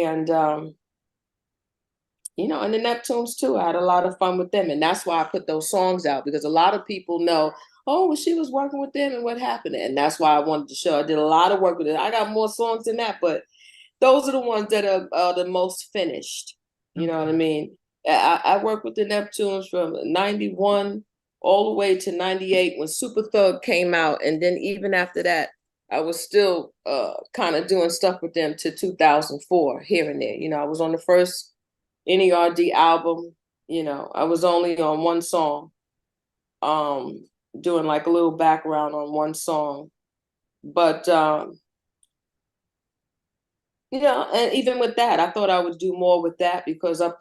And, and the Neptunes too. I had a lot of fun with them. And that's why I put those songs out, because a lot of people know, oh, well, she was working with them and what happened. And that's why I wanted to show. I did a lot of work with it. I got more songs than that, but those are the ones that are the most finished. You know what I mean? I worked with the Neptunes from 91 all the way to 98 when Super Thug came out. And then even after that, I was still kind of doing stuff with them to 2004 here and there. I was on the first NERD album. I was only on one song, doing like a little background on one song. But, and even with that, I thought I would do more with that, because up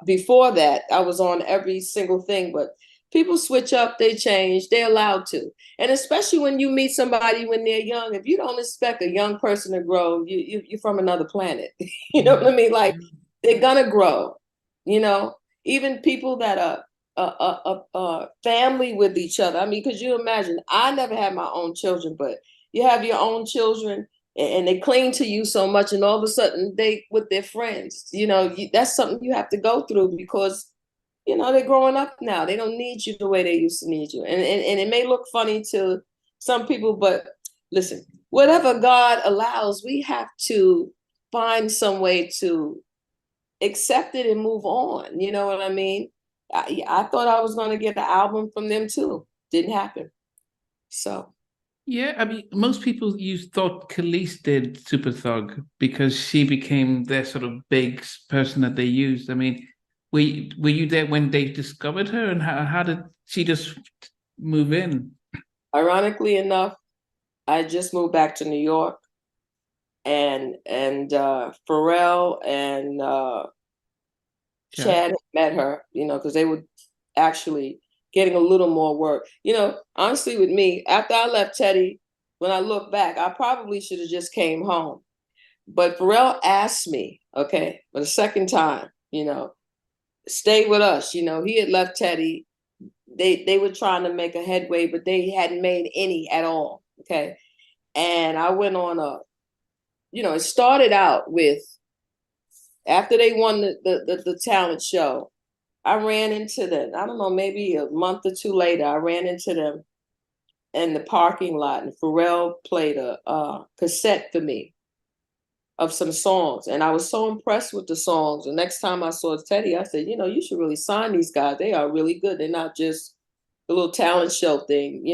before that, I was on every single thing. But people switch up, they change, they're allowed to. And especially when you meet somebody when they're young, if you don't expect a young person to grow, you're from another planet. You know what I mean? Like, they're gonna grow. Even people that are family with each other. I mean, because you imagine, I never had my own children, but you have your own children, and they cling to you so much, and all of a sudden they with their friends. That's something you have to go through, because they're growing up now. They don't need you the way they used to need you. And it may look funny to some people, but listen, whatever God allows, we have to find some way to accept it and move on. You know what I mean? I thought I was going to get the album from them too. Didn't happen. So. Yeah, I mean, most people thought Khalees did Super Thug because she became their sort of big person that they used. I mean, were you there when they discovered her, and how did she just move in? Ironically enough, I just moved back to New York, and Pharrell and Chad met her, because they were actually getting a little more work. Honestly, with me, after I left Teddy, when I look back, I probably should have just came home. But Pharrell asked me, okay, for the second time, stay with us. He had left Teddy. They were trying to make a headway, but they hadn't made any at all. Okay. And I went on it started out with, after they won the talent show, I ran into them. I don't know, maybe a month or two later, I ran into them in the parking lot, and Pharrell played a cassette for me of some songs. And I was so impressed with the songs. The next time I saw Teddy, I said, you should really sign these guys. They are really good. They're not just a little talent show thing,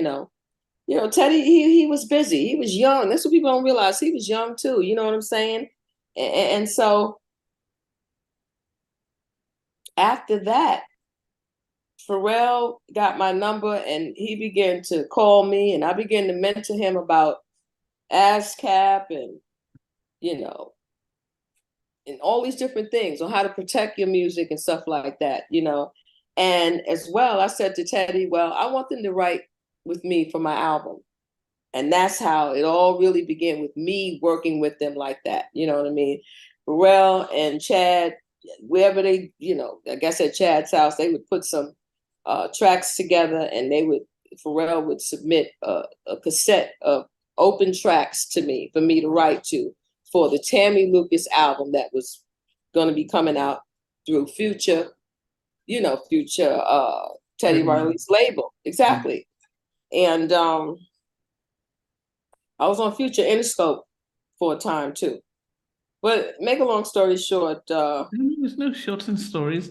Teddy, he was busy. He was young. That's what people don't realize. He was young too. You know what I'm saying? And so after that, Pharrell got my number, and he began to call me, and I began to mentor him about ASCAP and, and all these different things on how to protect your music and stuff like that, And as well, I said to Teddy, well, I want them to write with me for my album. And that's how it all really began, with me working with them like that. You know what I mean? Pharrell and Chad, wherever they, like I said, Chad's house, they would put some tracks together, and Pharrell would submit a cassette of open tracks to me for me to write to for the Tammy Lucas album that was going to be coming out through Future Teddy Riley's label. Exactly. And I was on Future Interscope for a time too. But make a long story short, there's no shorts and stories.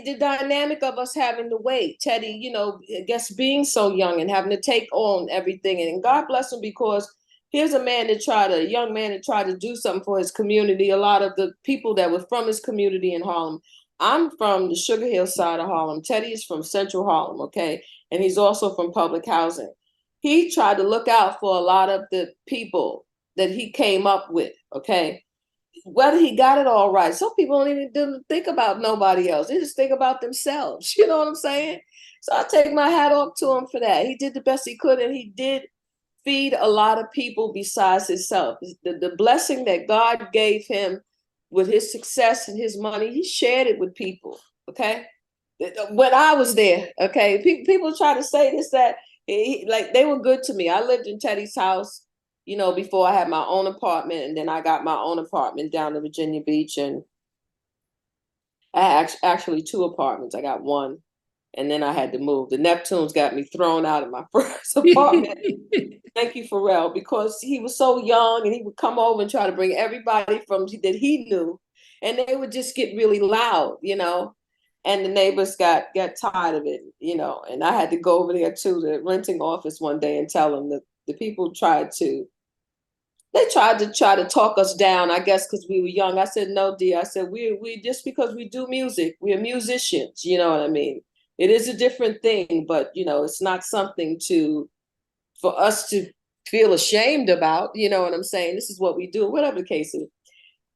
The dynamic of us having to wait, Teddy, I guess being so young and having to take on everything. And God bless him, because here's a young man that tried to do something for his community. A lot of the people that were from his community in Harlem. I'm from the Sugar Hill side of Harlem. Teddy is from Central Harlem, okay? And he's also from public housing. He tried to look out for a lot of the people that he came up with, okay? Whether he got it all right. Some people don't even think about nobody else. They just think about themselves. You know what I'm saying? So I take my hat off to him for that. He did the best he could, and he did feed a lot of people besides himself. The blessing that God gave him with his success and his money, he shared it with people, okay? When I was there, okay? People try to say this, that, like, they were good to me. I lived in Teddy's house. before I had my own apartment, and then I got my own apartment down in Virginia Beach, and I had actually two apartments. I got one, and then I had to move. The Neptunes got me thrown out of my first apartment. Thank you, Pharrell, because he was so young, and he would come over and try to bring everybody from that he knew, and they would just get really loud, and the neighbors got tired of it, and I had to go over there to the renting office one day and tell them that the people tried to talk us down, I guess, because we were young. I said, no, D. I said, we just because we do music, we're musicians, you know what I mean? It is a different thing, but, it's not something for us to feel ashamed about, you know what I'm saying? This is what we do, whatever the case is.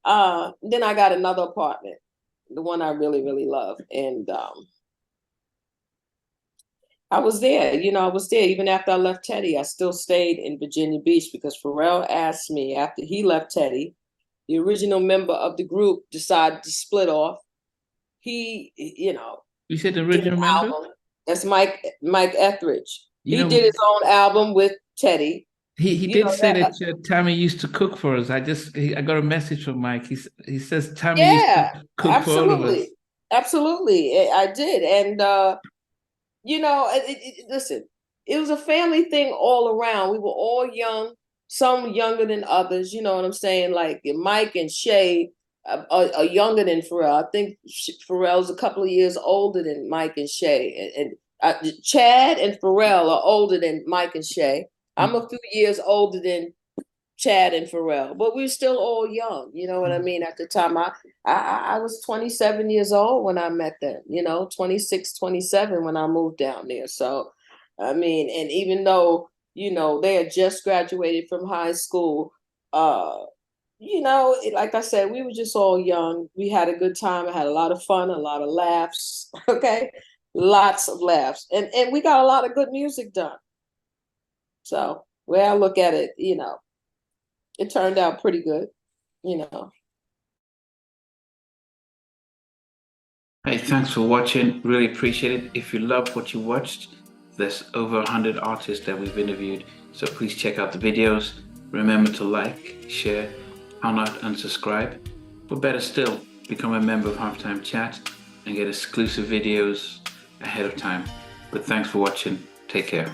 Then I got another apartment, the one I really, really love. And I was there, even after I left Teddy. I still stayed in Virginia Beach because Pharrell asked me after he left Teddy. The original member of the group decided to split off. He, You said the original member? Album. That's Mike Etheridge. He did his own album with Teddy. He did say that Tammy used to cook for us. I got a message from Mike. He says Tammy used to cook for all of us. Absolutely, I did, and listen, it was a family thing all around. We were all young, some younger than others. You know what I'm saying? Like Mike and Shay are younger than Pharrell. I think Pharrell's a couple of years older than Mike and Shay, and Chad and Pharrell are older than Mike and Shay. I'm a few years older than Chad and Pharrell, but we're still all young. You know what I mean? At the time, I was 27 years old when I met them, 26, 27 when I moved down there. So, I mean, and even though, they had just graduated from high school, like I said, we were just all young. We had a good time. I had a lot of fun, a lot of laughs. Okay. Lots of laughs. And we got a lot of good music done. So where I look at it, it turned out pretty good, Hey, thanks for watching. Really appreciate it. If you love what you watched, there's over 100 artists that we've interviewed. So please check out the videos. Remember to like, share, how not unsubscribe. But better still, become a member of Halftime Chat and get exclusive videos ahead of time. But thanks for watching. Take care.